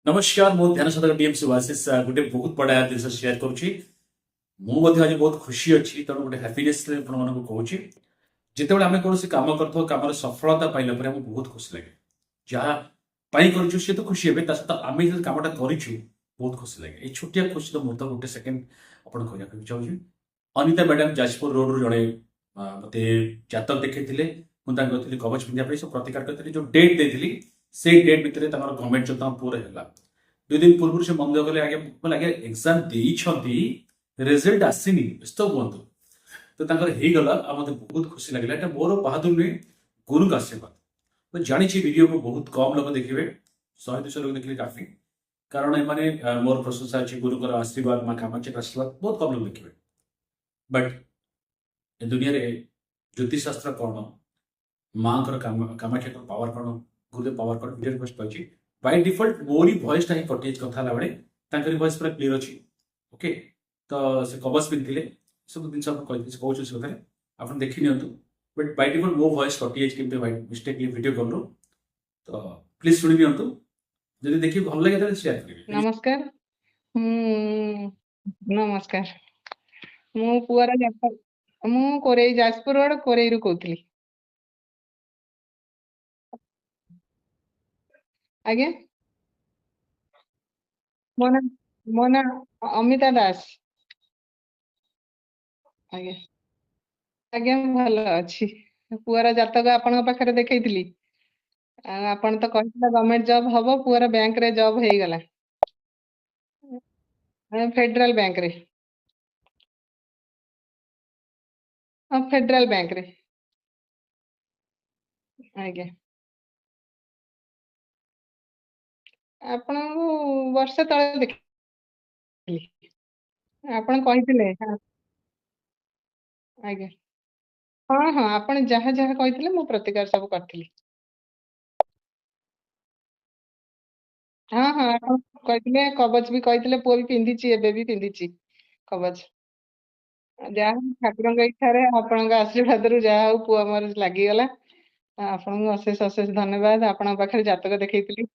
नमस्कार मो ध्यान साधक डीएम सुभाषिष गोटे बहुत बड़ा जिन सेयार करुच्ची आज बहुत खुशी अच्छी तेणु गोटे हैप्पीनेस कहूँ जिते आम कौन कम कर कम सफलता पाइला बहुत खुशी लगे जहाँ करूँ सी तो खुशी हे सहित आम जो कमटा करूँ बहुत खुशी लगे ये छोटिया खुशी मुहूर्त गोटे सेकेंड आपको कहना चाहिए अनिता मैडम जाजपुर रोड रु जड़े मत जातक देखते मुझे कवच पिंधा सब प्रतिकार करी जो डेट देती से डेट भितर गवर्नमेंट जो पुअर है 2 दिन पूर्व से मन कले आगे एग्जाम देती रिजल्ट आसनी व्यस्त हूँ तो होगला मत बहुत खुशी लगे ये मोर बहादुर नुहे गुरु का आशीर्वाद तो जानी वीडियो को बहुत कम लोग देखिए 100-200 लोग देखिए काफी कारण एमाने मोर प्रशंसा अच्छी गुरुकर आशीर्वाद माँ कामाक्षी आशीर्वाद बहुत कम लोग देखिए बट दुनिया ज्योतिष शास्त्र कौन माँ कामाक्षी पावर कौन गुरुदेव पावर कौन video request pi by default Mori voice he cottage कथा बेले वॉइस पूरा क्लीयर अच्छी ओके तो से कवच पिंधे सब जिन कहते से कथा आप देखी नि बट बाय डिफॉल्ट मो वॉइस कटिज कि मिस्टेक वीडियो कलु तो प्लीज शुणी नि जब देखिए भल लगे तो शेयर करेंगे। नमस्कार नमस्कार मु पुअर मु कोरेई जाजपुर रोड कोरेई रु कहतली आज्ञा मो ना अमिता दास आज्ञा आज्ञा भल अच्छी पुअर जातक आपण पाखे देखी आपण तो कहते गवर्नमेंट जॉब हम पुअर बैंक रे जॉब हो गला फेडरल बैंक रे फेडरल बैंक रे आज्ञा आपण वर्ष तले देखी आपण कहते आज्ञा हाँ हाँ आपण जहाँ जहाँ कहते मु प्रतिकार सब करी हाँ हाँ आपण कहते कवच भी कहते पुआ भी पिंधि एबे भी पिंधि कवच जहाँ ठाकुर इच्छा आपण आशीर्वाद जहाँ हूँ पुआ मोर लगिगला आपन अशेष अशेष धन्यवाद आपण पाखे जातक देखी